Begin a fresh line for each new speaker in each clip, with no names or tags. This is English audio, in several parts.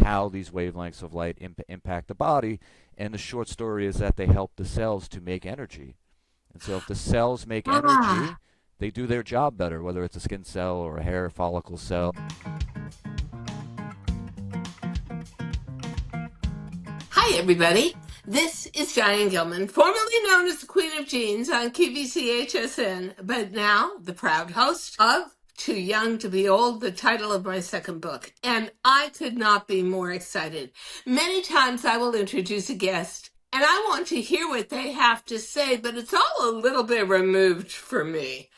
how these wavelengths of light impact the body. And the short story is that they help the cells to make energy. And so if the cells make energy,
Ah.
they do their job better, whether it's a skin cell or a hair follicle cell.
Hi, everybody. This is Diane Gilman, formerly known as the Queen of Jeans on QVC-HSN, but now the proud host of Too Young to Be Old, the title of my second book. And I could not be more excited. Many times I will introduce a guest, and I want to hear what they have to say, but it's all a little bit removed for me.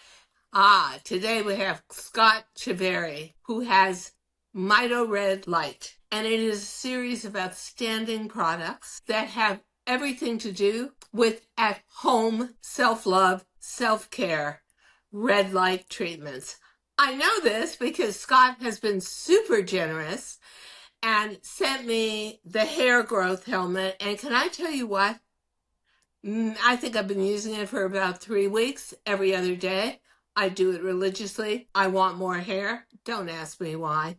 Today we have Scott Chavarri, who has Mito Red Light. And it is a series of outstanding products that have everything to do with at-home self-love, self-care, red light treatments. I know this because Scott has been super generous and sent me the hair growth helmet. And can I tell you what? I think I've been using it for about 3 weeks every other day. I do it religiously. I want more hair. Don't ask me why.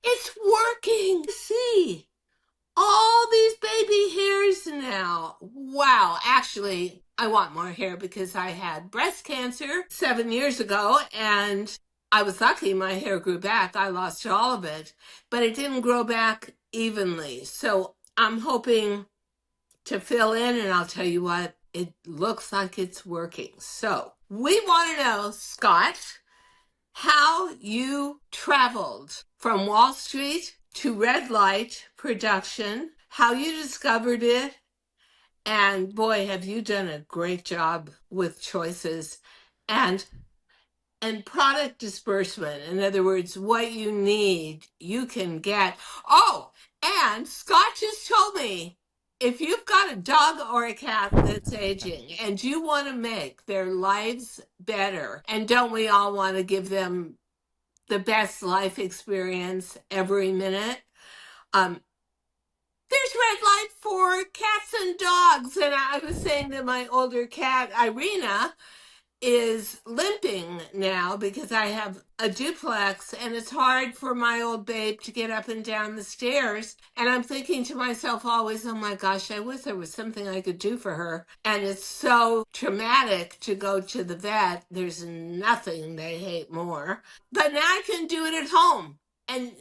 It's working. See all these baby hairs now. Wow. Actually, I want more hair because I had breast cancer 7 years ago and I was lucky my hair grew back. I lost all of it, but it didn't grow back evenly. So I'm hoping to fill in, and I'll tell you what, it looks like it's working. So we want to know, Scott, how you traveled from Wall Street to Red Light production, how you discovered it, and boy, have you done a great job with choices and product disbursement. In other words, what you need, you can get. Oh, and Scott just told me if you've got a dog or a cat that's aging and you want to make their lives better, and don't we all want to give them the best life experience every minute? Um, there's red light for cats and dogs. And I was saying that my older cat, Irina, is limping now because I have a duplex and it's hard for my old babe to get up and down the stairs. And I'm thinking to myself always, oh my gosh, I wish there was something I could do for her. And it's so traumatic to go to the vet. There's nothing they hate more. But now I can do it at home. And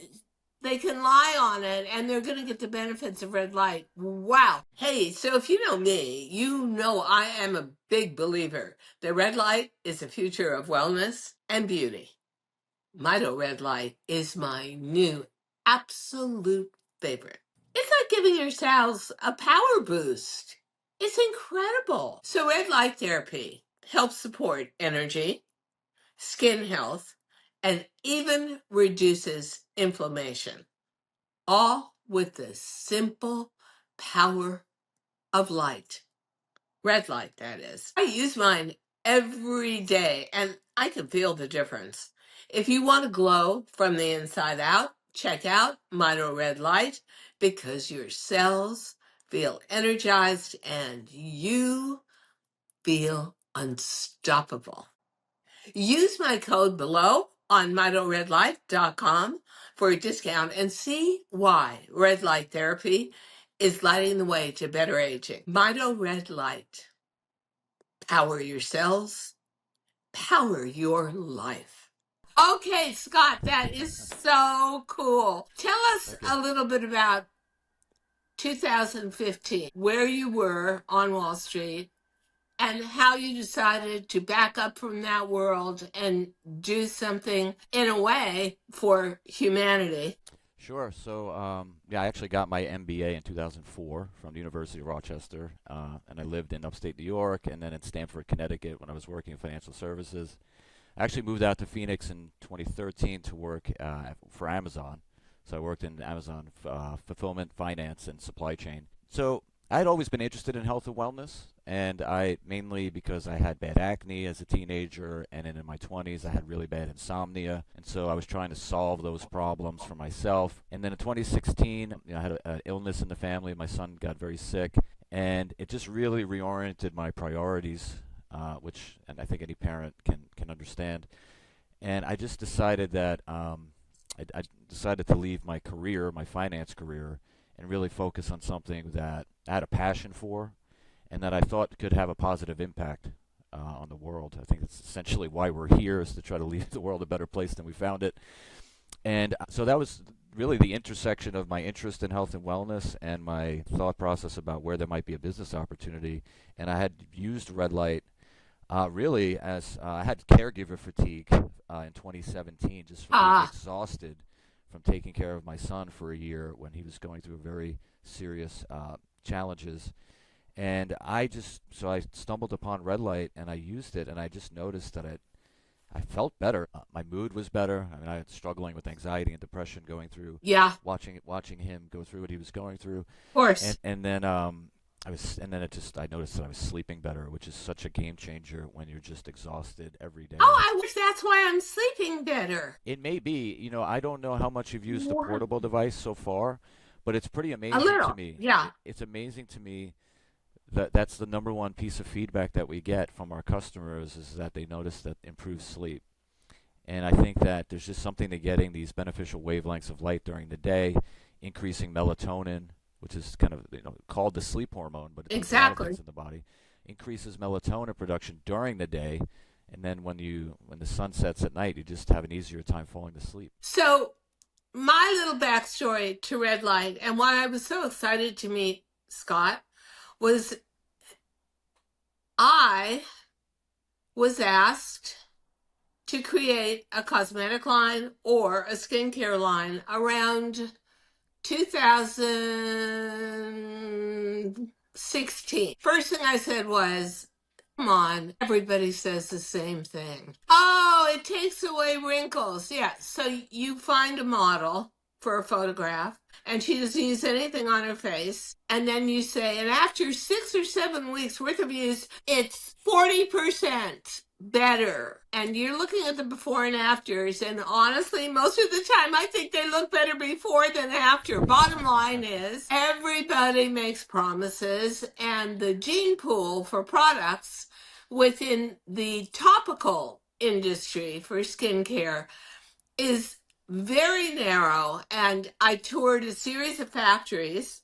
they can lie on it and they're going to get the benefits of red light. Wow. Hey, so if you know me, you know I am a big believer that red light is the future of wellness and beauty. Mito Red Light is my new absolute favorite. It's like giving your cells a power boost. It's incredible. So red light therapy helps support energy, skin health, and even reduces inflammation, all with the simple power of light. Red light, that is. I use mine every day and I can feel the difference. If you want to glow from the inside out, check out Mito Red Light because your cells feel energized and you feel unstoppable. Use my code below on mitoredlight.com for a discount and see why red light therapy is lighting the way to better aging. Mito Red Light. Power your cells, power your life. Okay, Scott, that is so cool. Tell us a little bit about 2015, where you were on Wall Street, and how you decided to back up from that world and do something in a way for humanity.
Sure. So, yeah, I actually got my MBA in 2004 from the University of Rochester, and I lived in upstate New York and then in Stamford, Connecticut when I was working in financial services. I actually moved out to Phoenix in 2013 to work for Amazon. So I worked in Amazon fulfillment, finance, and supply chain. So I had always been interested in health and wellness, and I mainly because I had bad acne as a teenager, and then in my 20s I had really bad insomnia, and so I was trying to solve those problems for myself. And then in 2016, I had an illness in the family. My son got very sick, and it just really reoriented my priorities, which, and I think any parent can understand. And I just decided that I decided to leave my career, my finance career, and really focus on something that I had a passion for and that I thought could have a positive impact on the world. I think that's essentially why we're here, is to try to leave the world a better place than we found it. And so that was really the intersection of my interest in health and wellness and my thought process about where there might be a business opportunity. And I had used red light really as I had caregiver fatigue in 2017, just from being
Ah,
exhausted from taking care of my son for a year when he was going through very serious challenges. And so I stumbled upon red light and I used it, and I just noticed that I felt better. My mood was better. I mean, I was struggling with anxiety and depression going through
yeah, of
watching him go through what he was going through,
course.
and then and then I noticed that I was sleeping better, which is such a game changer when you're just exhausted every day.
Oh, I wish that's why I'm sleeping better.
It may be, I don't know how much you've used the
What?
portable device so far, but it's pretty
A
amazing to
little,
me.
yeah.
It's amazing to me that that's the number one piece of feedback that we get from our customers, is that they notice that improved sleep. And I think that there's just something to getting these beneficial wavelengths of light during the day, increasing melatonin, which is kind of called the sleep hormone, but it does a lot of things
Exactly.
in the body. Increases melatonin production during the day, and then when the sun sets at night, you just have an easier time falling to sleep.
So, my little backstory to Red Light and why I was so excited to meet Scott was I was asked to create a cosmetic line or a skincare line around 2016. First thing I said was, come on, everybody says the same thing. Oh, it takes away wrinkles. Yeah, so you find a model for a photograph and she doesn't use anything on her face. And then you say, and after 6 or 7 weeks worth of use, it's 40% better. And you're looking at the before and afters. And honestly, most of the time, I think they look better before than after. Bottom line is, everybody makes promises, and the gene pool for products within the topical industry for skincare is very narrow. And I toured a series of factories,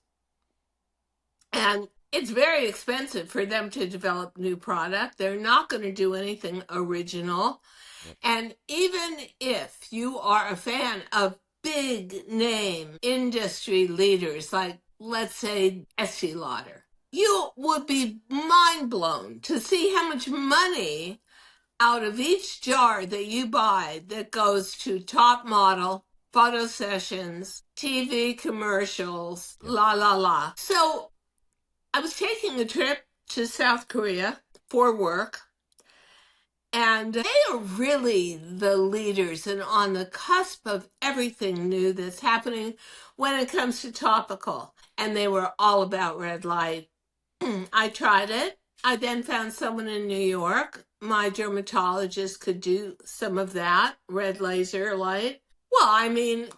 and it's very expensive for them to develop new product. They're not going to do anything original.
Yep.
And even if you are a fan of big name industry leaders like, let's say, Estee Lauder, you would be mind blown to see how much money out of each jar that you buy that goes to top model, photo sessions, TV commercials,
Yep.
la la la. So I was taking a trip to South Korea for work, and they are really the leaders and on the cusp of everything new that's happening when it comes to topical. And they were all about red light. I tried it. I then found someone in New York. My dermatologist could do some of that red laser light. Well, I mean,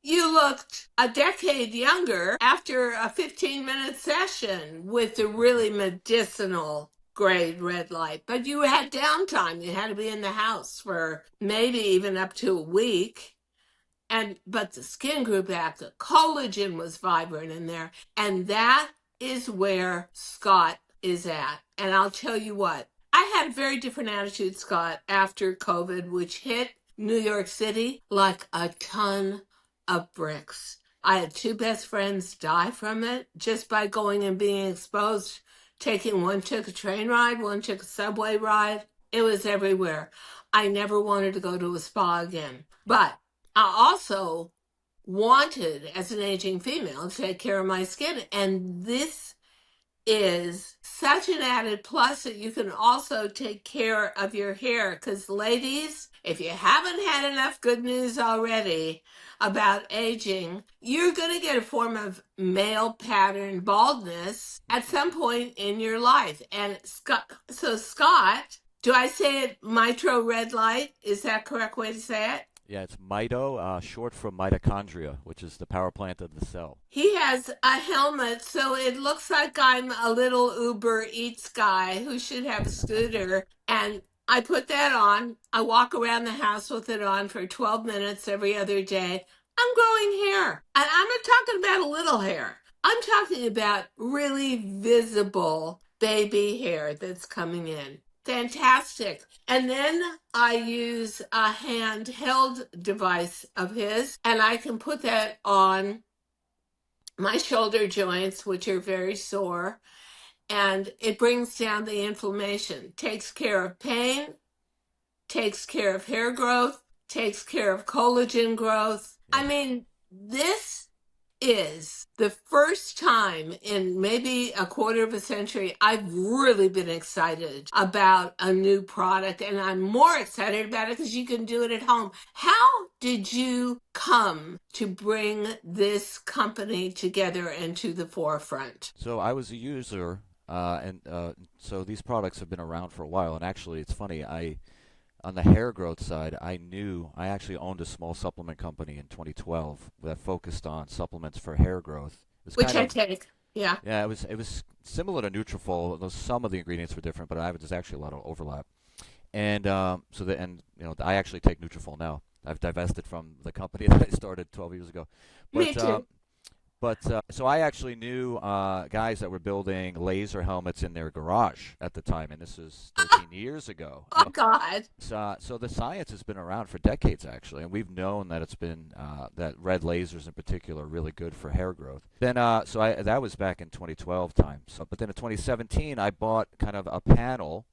you looked a decade younger after a 15-minute session with the really medicinal grade red light. But you had downtime. You had to be in the house for maybe even up to a week. But the skin grew back, the collagen was vibrant in there, and that is where Scott is at. And I'll tell you what, I had a very different attitude, Scott, after COVID, which hit New York City like a ton of bricks. I had two best friends die from it just by going and being exposed. One took a train ride, one took a subway ride. It was everywhere. I never wanted to go to a spa again. But I also wanted, as an aging female, to take care of my skin. And this is such an added plus that you can also take care of your hair. Because, ladies, if you haven't had enough good news already about aging, you're going to get a form of male pattern baldness at some point in your life. And Scott, do I say it Mito Red Light? Is that correct way to say it?
Yeah, it's mito, short for mitochondria, which is the power plant of the cell.
He has a helmet, so it looks like I'm a little Uber Eats guy who should have a scooter. And I put that on. I walk around the house with it on for 12 minutes every other day. I'm growing hair. And I'm not talking about a little hair. I'm talking about really visible baby hair that's coming in. Fantastic. And then I use a handheld device of his, and I can put that on my shoulder joints, which are very sore, and it brings down the inflammation, takes care of pain, takes care of hair growth, takes care of collagen growth. I
Yes.
mean, this is the first time in maybe a quarter of a century I've really been excited about a new product, and I'm more excited about it because you can do it at home. How did you come to bring this company together and to the forefront?
So I was a user, and so these products have been around for a while. And actually, it's funny. On the hair growth side, I actually owned a small supplement company in 2012 that focused on supplements for hair growth. It was
Which
kind
I
of,
take. Yeah.
yeah, it was similar to Nutrafol, though some of the ingredients were different, but there's actually a lot of overlap. And I actually take Nutrafol now. I've divested from the company that I started 12 years ago,
Me
but
too.
so I actually knew guys that were building laser helmets in their garage at the time, and this is 13 years ago.
Oh, God.
So the science has been around for decades, actually, and we've known that it's been that red lasers in particular are really good for hair growth. Then, that was back in 2012 time. But then in 2017, I bought kind of a panel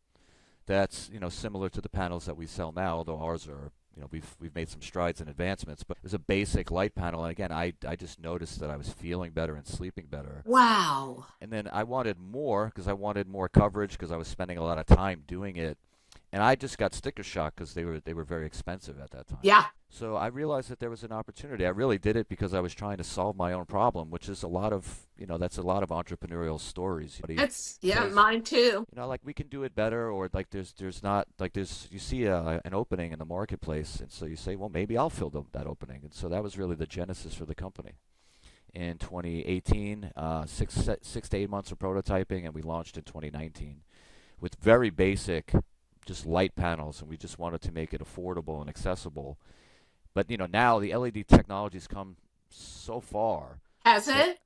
that's similar to the panels that we sell now, although ours are we've made some strides and advancements. But it was a basic light panel, and again, I just noticed that I was feeling better and sleeping better.
Wow.
And then I wanted more because I wanted more coverage because I was spending a lot of time doing it, and I just got sticker shock because they were very expensive at that time.
Yeah.
So I realized that there was an opportunity. I really did it because I was trying to solve my own problem, which is a lot of that's a lot of entrepreneurial stories. Somebody
Yeah,
says,
mine too.
like we can do it better, or like there's not like there's you see an opening in the marketplace, and so you say, well, maybe I'll fill that opening. And so that was really the genesis for the company. In 2018, 6 to 8 months of prototyping, and we launched in 2019 with very basic, just light panels, and we just wanted to make it affordable and accessible. But now the LED technology's come so far
Has
that
it?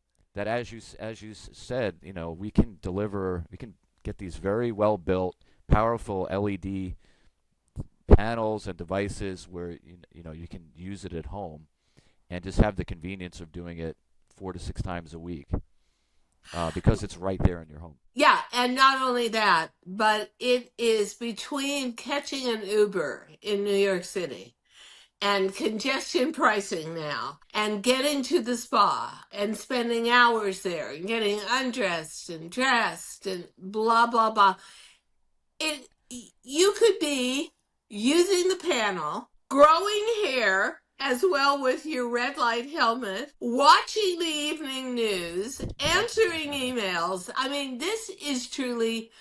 said, we can get these very well built, powerful LED panels and devices where you can use it at home and just have the convenience of doing it 4 to 6 times a week because it's right there in your home.
Yeah, and not only that, but it is between catching an Uber in New York City and congestion pricing now and getting to the spa and spending hours there and getting undressed and dressed and blah blah blah. It You could be using the panel, growing hair as well with your red light helmet, watching the evening news, answering emails. I mean, this is truly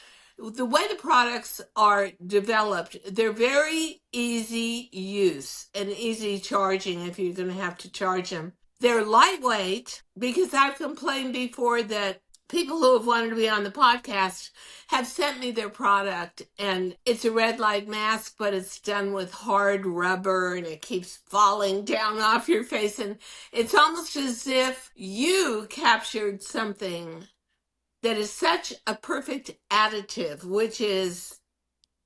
the way the products are developed. They're very easy use and easy charging if you're going to have to charge them. They're lightweight because I've complained before that people who have wanted to be on the podcast have sent me their product, and it's a red light mask, but it's done with hard rubber and it keeps falling down off your face. And it's almost as if you captured something that is such a perfect additive, which is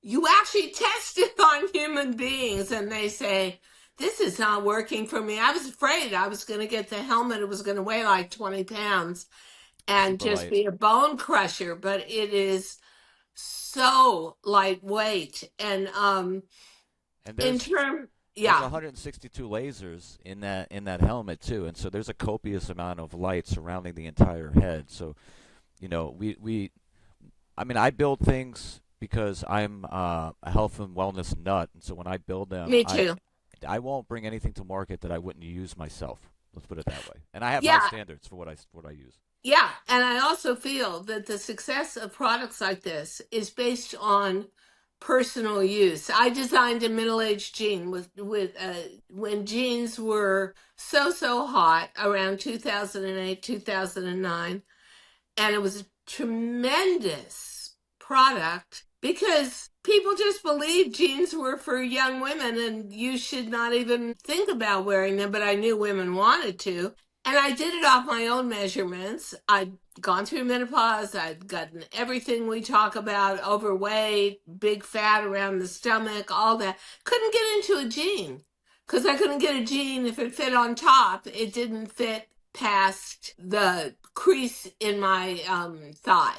you actually test it on human beings and they say, this is not working for me. I was afraid I was going to get the helmet. It was going to weigh like 20 pounds and
Super
just
light.
be a bone crusher, but it is so lightweight. And
And
in
there's
term,
there's
yeah,
162 lasers in that helmet too, and so there's a copious amount of light surrounding the entire head. So we I mean, I build things because I'm a health and wellness nut, and so when I build them,
me
I
too.
I won't bring anything to market that I wouldn't use myself. Let's put it that way. And I have high
Yeah,
standards for what I use.
yeah. And I also feel that the success of products like this is based on personal use. I designed a middle-aged jean with when jeans were so hot around 2008, 2009, and it was a tremendous product because people just believed jeans were for young women and you should not even think about wearing them, but I knew women wanted to. And I did it off my own measurements. I'd gone through menopause. I'd gotten everything we talk about, overweight, big fat around the stomach, all that. Couldn't get into a jean because I couldn't get a jean if it fit on top. It didn't fit past the crease in my thigh.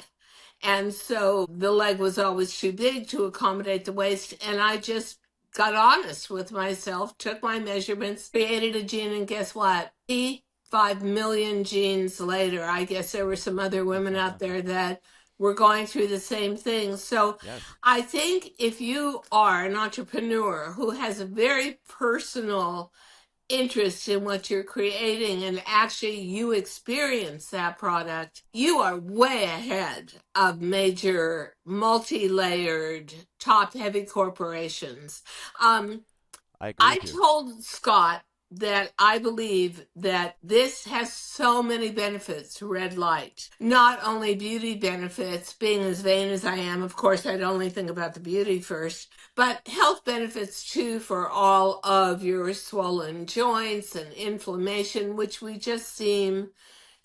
And so the leg was always too big to accommodate the waist. And I just got honest with myself, took my measurements, created a jean, and guess what? 5 million jeans later, I guess there were some other women out there that were going through the same thing. So
Yes,
I think if you are an entrepreneur who has a very personal interest in what you're creating and actually you experience that product, you are way ahead of major multi-layered top heavy corporations. Um,
I agree
I
with you.
told Scott that I believe that this has so many benefits, red light. Not only beauty benefits, being as vain as I am, of course, I'd only think about the beauty first, but health benefits too for all of your swollen joints and inflammation, which we just seem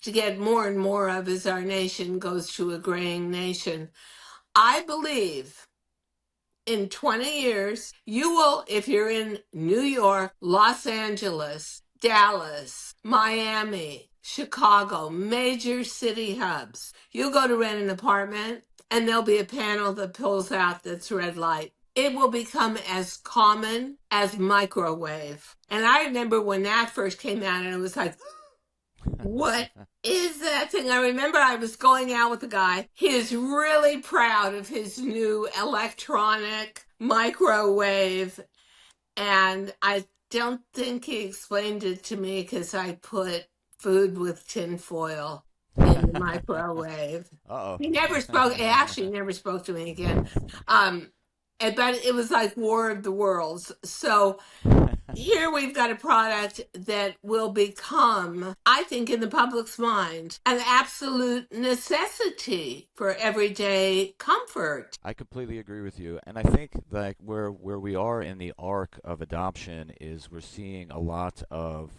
to get more and more of as our nation goes to a graying nation. I believe in 20 years, you will, if you're in New York, Los Angeles, Dallas, Miami, Chicago, major city hubs, you'll go to rent an apartment and there'll be a panel that pulls out that's red light. It will become as common as microwave. And I remember when that first came out and it was like, what is that thing? I remember I was going out with a guy. He is really proud of his new electronic microwave. And I don't think he explained it to me because I put food with tinfoil in the microwave.
Uh-oh.
He never spoke, he actually never spoke to me again. Um, but it was like War of the Worlds. So here we've got a product that will become, I think, in the public's mind, an absolute necessity for everyday comfort.
I completely agree with you, and I think like where we are in the arc of adoption is we're seeing a lot of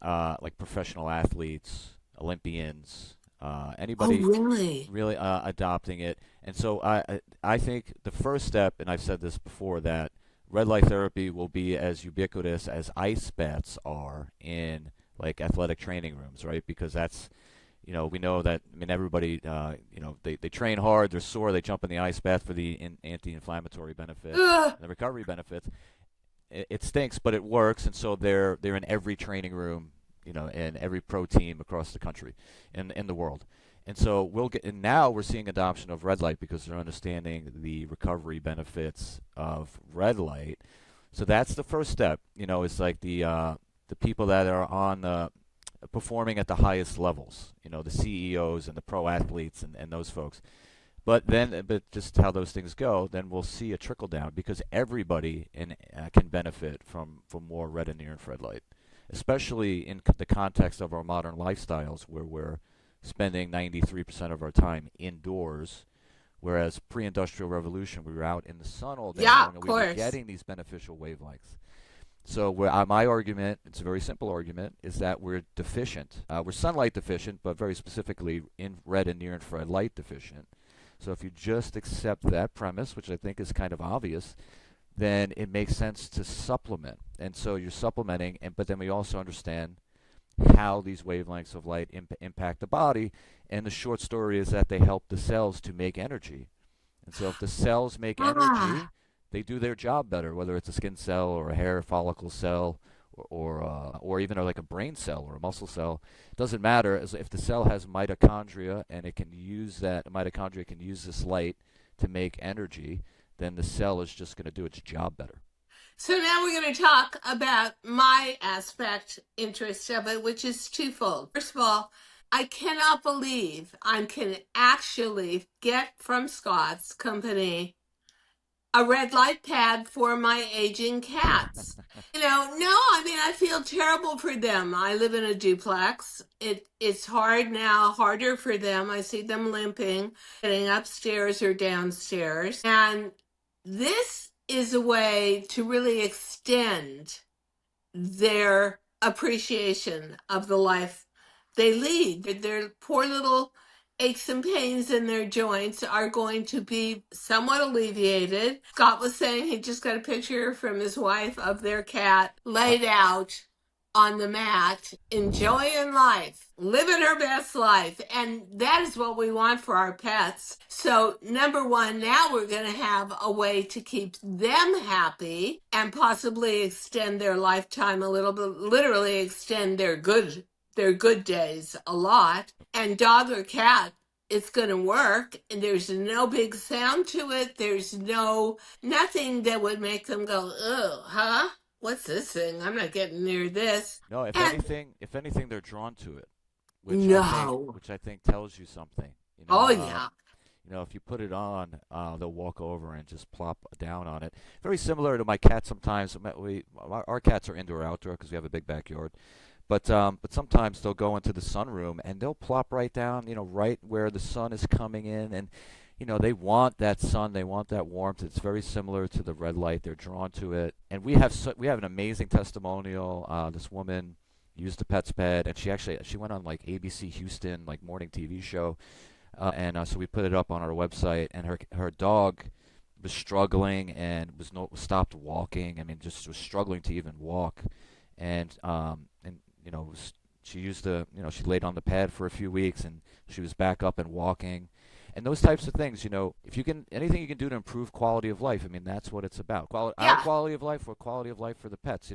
like professional athletes, Olympians,
Oh,
anybody
really?
really adopting it. And so I think the first step, and I've said this before, that red light therapy will be as ubiquitous as ice baths are in like athletic training rooms, right? Because that's, we know that, I mean, everybody, they train hard, they're sore, they jump in the ice bath for the anti-inflammatory benefits
Ugh.
and the recovery benefits. It stinks, but it works, and so they're in every training room, and every pro team across the country, in the world. And so and now we're seeing adoption of red light because they're understanding the recovery benefits of red light. So that's the first step. It's like the people that are on the performing at the highest levels. The CEOs and the pro athletes and those folks. But just how those things go, then we'll see a trickle down because everybody can benefit from more red and near infrared light, especially in the context of our modern lifestyles where we're spending 93% of our time indoors, whereas pre-industrial revolution we were out in the sun all day
Yeah,
long
of
and we were
course.
getting these beneficial wavelengths. So my argument, it's a very simple argument, is that we're deficient. We're sunlight deficient, but very specifically in red and near infrared light deficient. So if you just accept that premise, which I think is kind of obvious, then it makes sense to supplement. And so you're supplementing, but then we also understand how these wavelengths of light impact the body. And the short story is that they help the cells to make energy. And so if the cells make energy,
Ah,
they do their job better, whether it's a skin cell or a hair follicle cell or even like a brain cell or a muscle cell. It doesn't matter as if the cell has mitochondria and it can use that mitochondria can use this light to make energy, then the cell is just going to do its job better.
so now we're going to talk about my interest of it, which is twofold. First of all, I cannot believe I can actually get from Scott's company a red light pad for my aging cats. No, I mean I feel terrible for them. I live in a duplex. It's hard now, harder for them. I see them limping, getting upstairs or downstairs. And this is a way to really extend their appreciation of the life they lead. Their poor little aches and pains in their joints are going to be somewhat alleviated. Scott was saying he just got a picture from his wife of their cat
Uh,
laid out on the mat, enjoying life, living her best life. And that is what we want for our pets. So, number one, now we're going to have a way to keep them happy and possibly extend their lifetime a little bit, literally extend their good days a lot. And dog or cat, it's going to work. And there's no big sound to it. There's nothing that would make them go, oh, huh? What's this thing? I'm not getting near this.
no,
And
if anything, they're drawn to it,
no.
which I think tells you something.
Oh, yeah.
If you put it on, they'll walk over and just plop down on it. Very similar to my cat. Sometimes our cats are indoor outdoor because we have a big backyard. But sometimes they'll go into the sunroom and they'll plop right down, right where the sun is coming in, and they want that sun, they want that warmth. It's very similar to the red light. They're drawn to it, and we have an amazing testimonial. This woman used the Pet's Bed, and she went on like ABC Houston, like morning TV show, and so we put it up on our website, and her dog was struggling and stopped walking. I mean, just was struggling to even walk, and she used she laid on the pad for a few weeks, and she was back up and walking, and those types of things. If you can, anything you can do to improve quality of life, I mean, that's what it's about. Our
Yeah.
quality of life, or quality of life for the pets.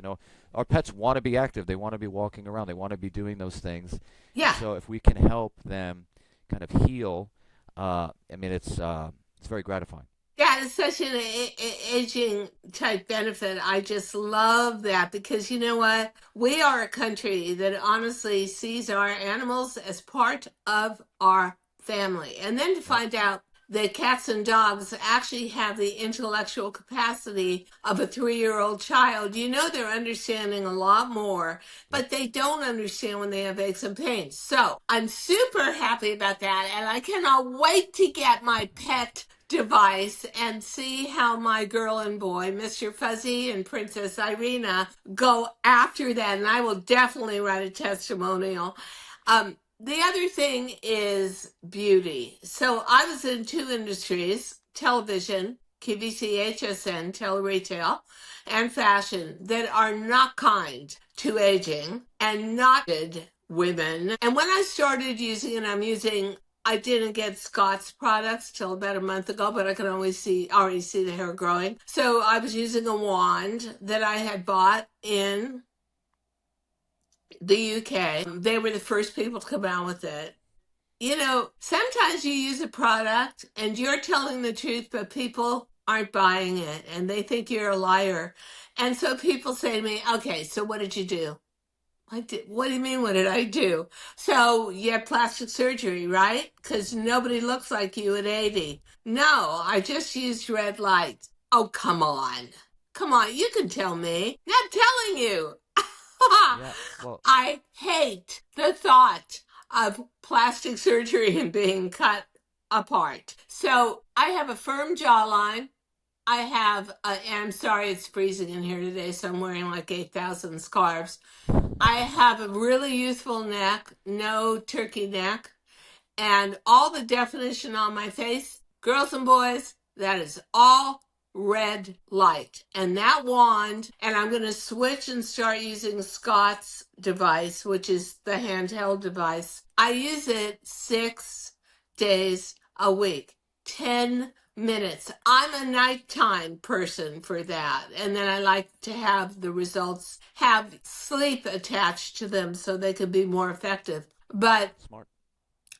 Our pets want to be active. They want to be walking around. They want to be doing those things. And
Yeah.
so if we can help them kind of heal, I mean, it's very gratifying.
Yeah, it's such an aging type benefit. I just love that because you know what? We are a country that honestly sees our animals as part of our family. And then to
Yep.
find out that cats and dogs actually have the intellectual capacity of a 3-year-old child, they're understanding a lot more,
Yep.
but they don't understand when they have aches and pains. So I'm super happy about that. And I cannot wait to get my pet device and see how my girl and boy, Mr. Fuzzy and Princess Irina, go after that. And I will definitely write a testimonial. The other thing is beauty. So I was in two industries: television, QVC, HSN, teleretail, and fashion, that are not kind to aging and not good women. And when I started using it, I didn't get Scott's products till about a month ago, but I can already see the hair growing. So I was using a wand that I had bought in the UK. They were the first people to come out with it. Sometimes you use a product and you're telling the truth, but people aren't buying it and they think you're a liar. And so people say to me, okay, so what did you do? What do you mean, what did I do? So you had plastic surgery, right? Because nobody looks like you at 80. No, I just used red light. Oh, come on. Come on, you can tell me. Not telling you.
Yeah. Well,
I hate the thought of plastic surgery and being cut apart. So I have a firm jawline. I'm sorry it's freezing in here today, so I'm wearing like 8,000 scarves. I have a really youthful neck, no turkey neck, and all the definition on my face, girls and boys, that is all red light. And that wand, and I'm going to switch and start using Scott's device, which is the handheld device. I use it 6 days a week, 10 minutes. I'm a nighttime person for that. And then I like to have the results have sleep attached to them so they can be more effective. But
smart.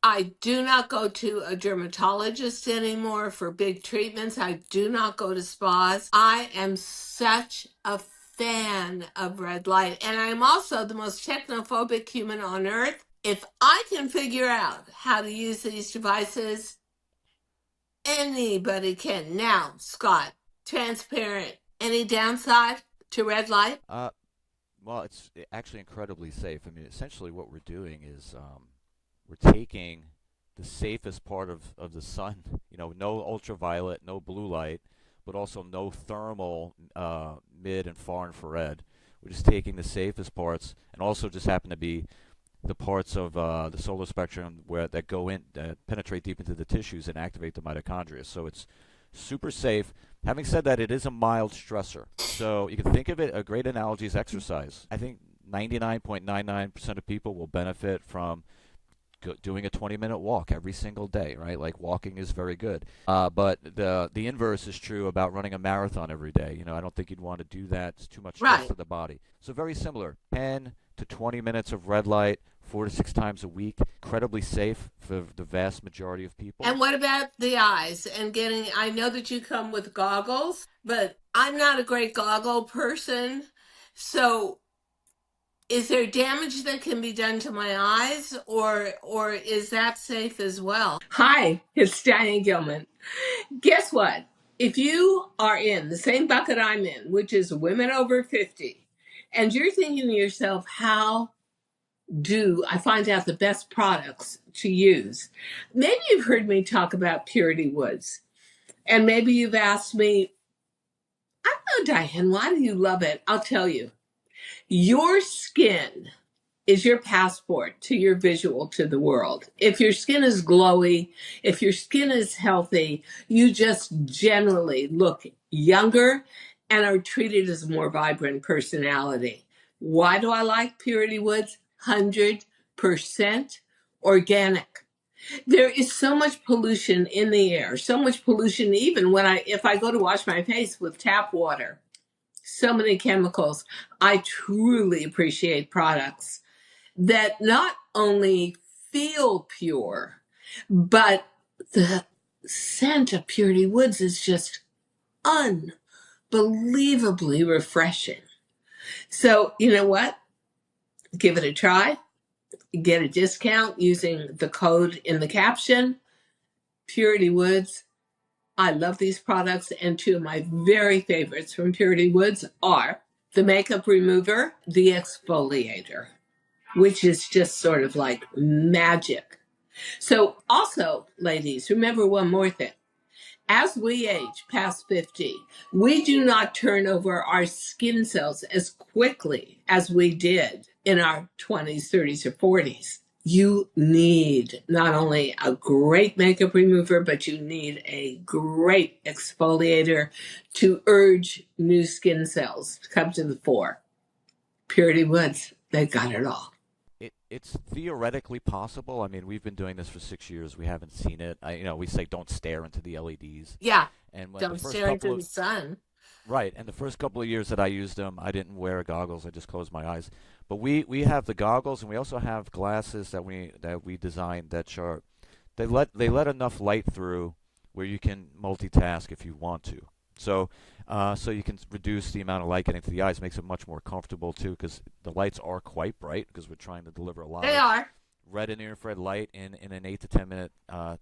I do not go to a dermatologist anymore for big treatments. I do not go to spas. I am such a fan of red light. And I'm also the most technophobic human on earth. If I can figure out how to use these devices, anybody can. Now, Scott, transparent. Any downside to red light?
Well, it's actually incredibly safe. I mean, essentially what we're doing is we're taking the safest part of the sun, no ultraviolet, no blue light, but also no thermal mid and far infrared. We're just taking the safest parts, and also just happen to be the parts of the solar spectrum where that go in, that penetrate deep into the tissues and activate the mitochondria. So it's super safe. Having said that, it is a mild stressor. So you can think of it, a great analogy is exercise. I think 99.99% of people will benefit from doing a 20-minute walk every single day, right? Like walking is very good. But the inverse is true about running a marathon every day. I don't think you'd want to do that. It's too much stress
Right.
to the body. So very similar. 10 to 20 minutes of red light, 4 to 6 times a week. Incredibly safe for the vast majority of people.
And what about the eyes and I know that you come with goggles, but I'm not a great goggle person. So is there damage that can be done to my eyes, or is that safe as well? Hi, it's Diane Gilman. Guess what? If you are in the same bucket I'm in, which is women over 50, and you're thinking to yourself, how do I find out the best products to use? Maybe you've heard me talk about Purity Woods, and maybe you've asked me, I don't know, Diane, why do you love it? I'll tell you. Your skin is your passport to your visual to the world. If your skin is glowy, if your skin is healthy, you just generally look younger and are treated as a more vibrant personality. Why do I like Purity Woods? 100% organic. There is so much pollution in the air, so much pollution even if I go to wash my face with tap water. So many chemicals. I truly appreciate products that not only feel pure, but the scent of Purity Woods is just unbelievably refreshing. So, you know what? Give it a try. Get a discount using the code in the caption, Purity Woods. I love these products, and two of my very favorites from Purity Woods are the makeup remover, the exfoliator, which is just sort of like magic. So also, ladies, remember one more thing. As we age past 50, we do not turn over our skin cells as quickly as we did in our 20s, 30s, or 40s. You need not only a great makeup remover, but you need a great exfoliator to urge new skin cells to come to the fore. Purity Woods, they got it all.
It's theoretically possible. I mean, we've been doing this for 6 years. We haven't seen it. We say don't stare into the LEDs.
Yeah,
And when the
don't
first
stare
couple
into
of
the sun.
Right, and the first couple of years that I used them, I didn't wear goggles. I just closed my eyes. But we have the goggles, and we also have glasses that we designed that are they let enough light through where you can multitask if you want to. So you can reduce the amount of light getting to the eyes. Makes it much more comfortable too, because the lights are quite bright because we're trying to deliver a lot
They
of
are.
red and infrared light in an 8 to 10 minute, a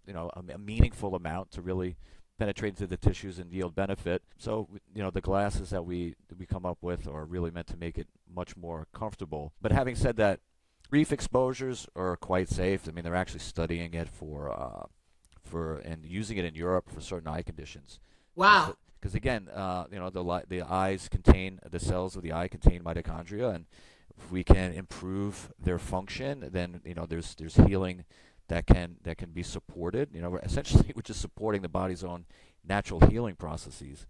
meaningful amount to really penetrate into the tissues and yield benefit. So, the glasses that we come up with are really meant to make it much more comfortable. But having said that, brief exposures are quite safe. I mean, they're actually studying it for and using it in Europe for certain eye conditions.
Wow.
Because again, the eyes contain the cells of the eye contain mitochondria, and if we can improve their function, then there's healing that can be supported. Essentially we're just supporting the body's own natural healing processes.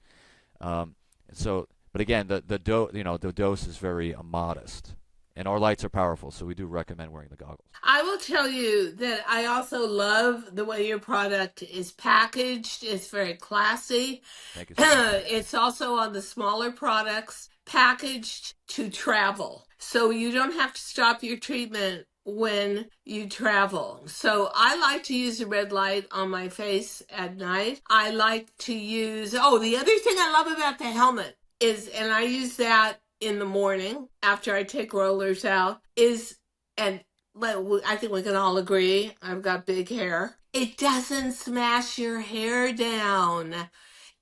But again, the dose is very modest, and our lights are powerful, so we do recommend wearing the goggles.
I will tell you that I also love the way your product is packaged. It's very classy.
Thank you so much.
It's also on the smaller products, packaged to travel. So you don't have to stop your treatment when you travel. So I like to use the red light on my face at night. I like to the other thing I love about the helmet is, and I use that in the morning after I take rollers out, and I think we can all agree, I've got big hair. It doesn't smash your hair down.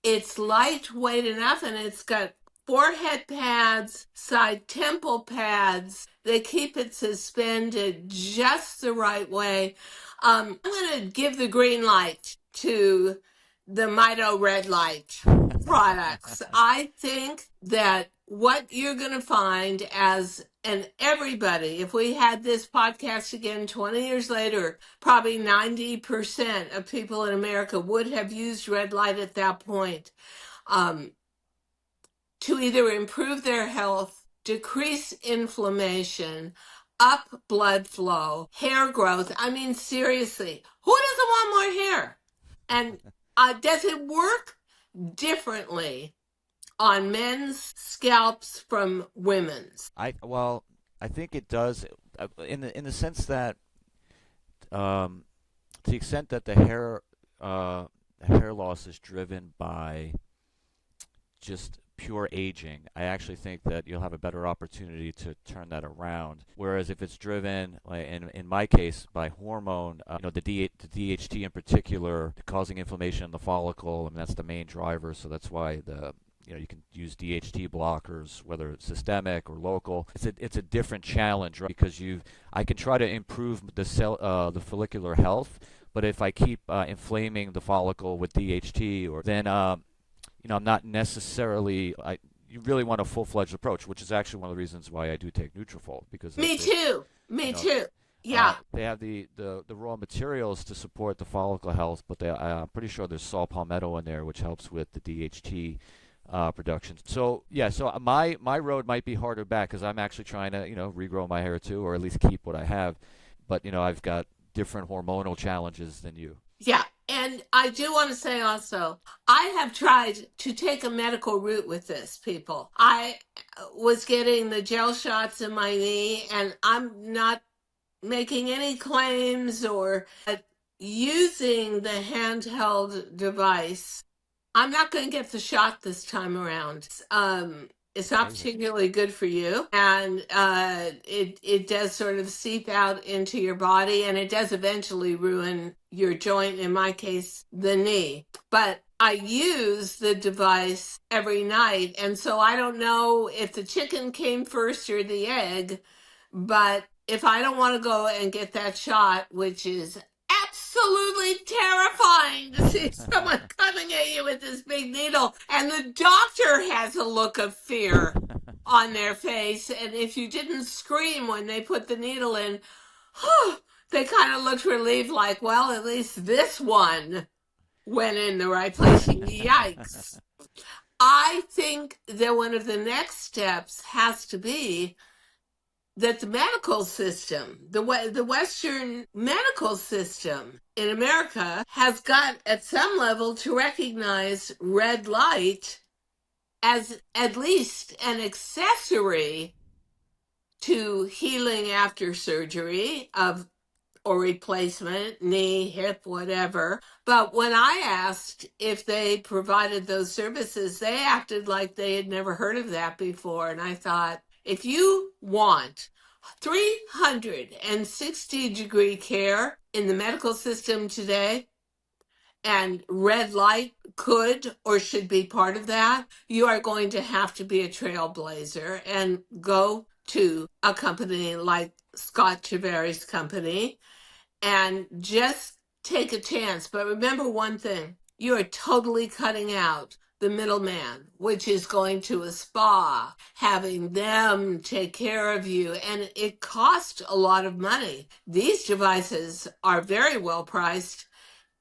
It's lightweight enough, and it's got forehead pads, side temple pads. They keep it suspended just the right way. I'm going to give the green light to the Mito Red Light. products. I think that what you're going to find and everybody, if we had this podcast again 20 years later, probably 90% of people in America would have used red light at that point, um, to either improve their health, decrease inflammation, up blood flow, hair growth. I mean, seriously, who doesn't want more hair? And does it work differently on men's scalps from women's?
I think it does, in the sense that, to the extent that the hair loss is driven by just pure aging, I actually think that you'll have a better opportunity to turn that around. Whereas if it's driven, like in my case, by hormone, the DHT in particular, causing inflammation in the follicle, and that's the main driver. So that's why you can use DHT blockers, whether it's systemic or local. It's a different challenge, right? Because I can try to improve the follicular health, but if I keep inflaming the follicle with DHT, or then I'm not necessarily. You really want a full-fledged approach, which is actually one of the reasons why I do take Nutrafol, because
Me too. Me too. Yeah.
they have the raw materials to support the follicle health, but I'm pretty sure there's saw palmetto in there, which helps with the DHT production. So yeah, so my road might be harder back because I'm actually trying to regrow my hair too, or at least keep what I have. But I've got different hormonal challenges than you.
Yeah. And I do want to say also, I have tried to take a medical route with this, people. I was getting the gel shots in my knee, and I'm not making any claims or using the handheld device. I'm not going to get the shot this time around. It's not particularly good for you, and it does sort of seep out into your body, and it does eventually ruin your joint, in my case, the knee. But I use the device every night, and so I don't know if the chicken came first or the egg, but if I don't want to go and get that shot, which is absolutely terrifying to see someone coming at you with this big needle, and the doctor has a look of fear on their face, and if you didn't scream when they put the needle in, they kind of looked relieved, like, well, at least this one went in the right place. Yikes. I think that one of the next steps has to be that the medical system, the Western medical system in America, has got at some level to recognize red light as at least an accessory to healing after surgery or replacement, knee, hip, whatever. But when I asked if they provided those services, they acted like they had never heard of that before. And I thought, if you want 360-degree care in the medical system today, and red light could or should be part of that, you are going to have to be a trailblazer and go to a company like Scott Chavarri's company and just take a chance. But remember one thing, you are totally cutting out the middleman, which is going to a spa, having them take care of you, and it costs a lot of money. These devices are very well priced,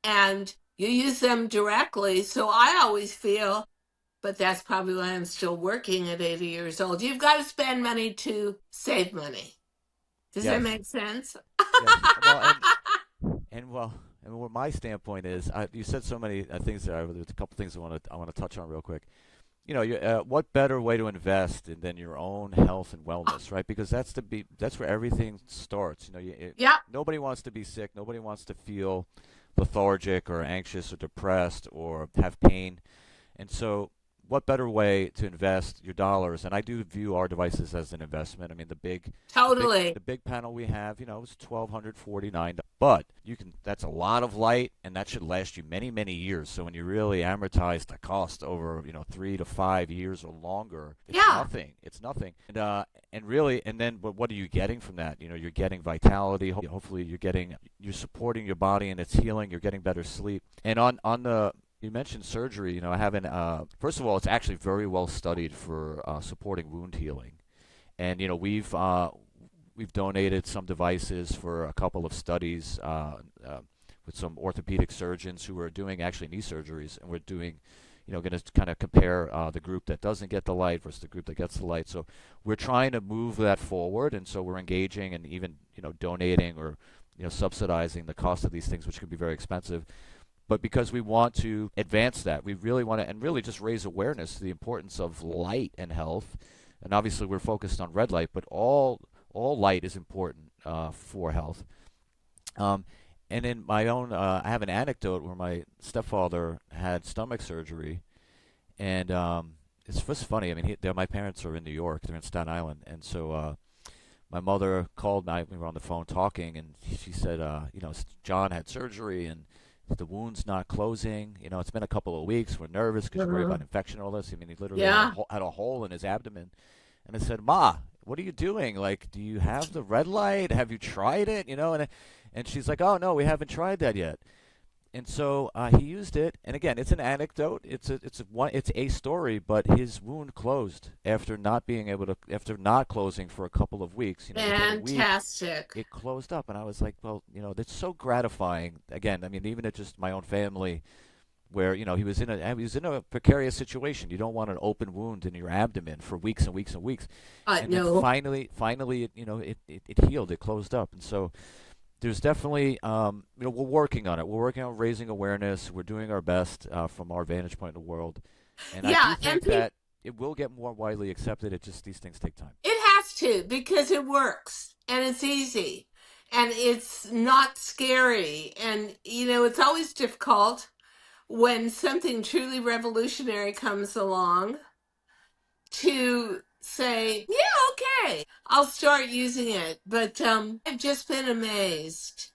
and you use them directly. So I always feel, but that's probably why I'm still working at 80 years old, you've got to spend money to save money. Does that make sense?
Yes. And what my standpoint is, you said so many things there. There's a couple things I want to touch on real quick. What better way to invest than your own health and wellness, right? Because that's where everything starts. Nobody wants to be sick. Nobody wants to feel lethargic or anxious or depressed or have pain. And so what better way to invest your dollars? And I do view our devices as an investment. I mean, the big panel we have, is $1,249, but that's a lot of light, and that should last you many, many years. So when you really amortize the cost over, 3 to 5 years or longer, it's nothing. But what are you getting from that? You're getting vitality. Hopefully you're supporting your body and its healing. You're getting better sleep. And on the You mentioned surgery. I haven't. First of all, it's actually very well studied for supporting wound healing, and we've donated some devices for a couple of studies with some orthopedic surgeons who are doing actually knee surgeries, and we're doing, going to kind of compare the group that doesn't get the light versus the group that gets the light. So we're trying to move that forward, and so we're engaging and even donating or subsidizing the cost of these things, which can be very expensive. But because we want to advance that, we really want to, and really just raise awareness to the importance of light and health. And obviously we're focused on red light, but all light is important for health. And in my own, I have an anecdote where my stepfather had stomach surgery, and it's just funny. I mean, my parents are in New York; they're in Staten Island, and so my mother called me. We were on the phone talking, and she said, John had surgery, and the wound's not closing. It's been a couple of weeks. We're nervous because you're worried about infection and all this. I mean, he literally had a hole in his abdomen, and I said, "Ma, what are you doing? Like, do you have the red light? Have you tried it? And she's like, "Oh no, we haven't tried that yet." And so he used it, and again, it's an anecdote. It's a story, but his wound closed after not closing for a couple of weeks.
Fantastic.
It closed up, and I was like, well, that's so gratifying. Again, I mean, even at just my own family, where he was in a precarious situation. You don't want an open wound in your abdomen for weeks and weeks and weeks. And
no.
then finally, it healed. It closed up, and so. There's definitely, we're working on it. We're working on raising awareness. We're doing our best from our vantage point in the world. And I do think that it will get more widely accepted. These things take time.
It has to, because it works, and it's easy, and it's not scary. And, it's always difficult when something truly revolutionary comes along to say, yeah, okay, I'll start using it. But I've just been amazed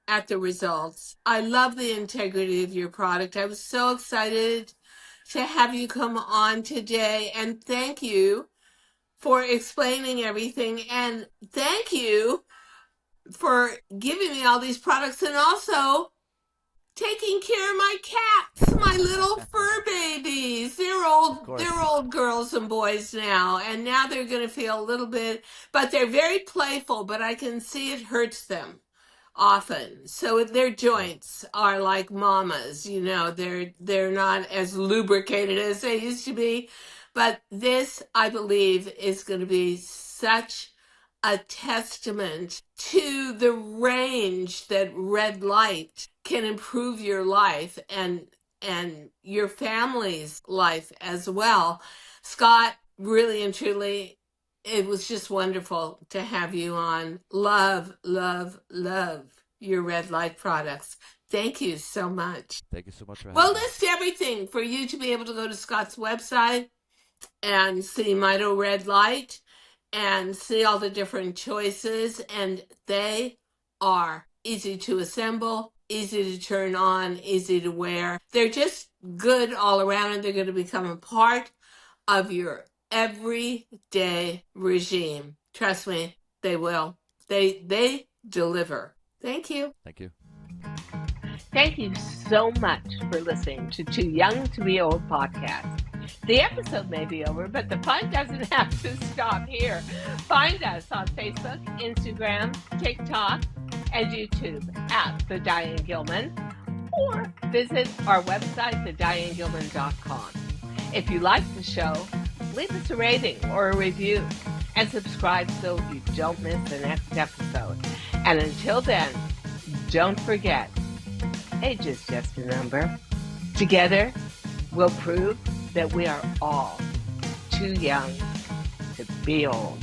at the results. I love the integrity of your product. I was so excited to have you come on today, and thank you for explaining everything, and thank you for giving me all these products, and also taking care of my cats, my little fur babies. They're old girls and boys now, and now they're going to feel a little bit, but they're very playful, but I can see it hurts them often. So their joints are like mamas, they're not as lubricated as they used to be. But this, I believe, is going to be such a testament to the range that red light can improve your life and your family's life as well. Scott, really and truly, it was just wonderful to have you on. Love, love, love your red light products. Thank you so much.
Thank you so much for having
We'll
me.
list everything for you to be able to go to Scott's website and see Mito Red Light and see all the different choices, and they are easy to assemble, easy to turn on, easy to wear. They're just good all around, and they're going to become a part of your everyday regime. Trust me, they will. They deliver. Thank you.
Thank you.
Thank you so much for listening to Too Young to Be Old podcast. The episode may be over, but the fun doesn't have to stop here. Find us on Facebook, Instagram, TikTok, and YouTube at The Diane Gilman, or visit our website, thedianegilman.com. If you like the show, leave us a rating or a review, and subscribe so you don't miss the next episode. And until then, don't forget, age is just a number. Together, we'll prove that we are all too young to be old.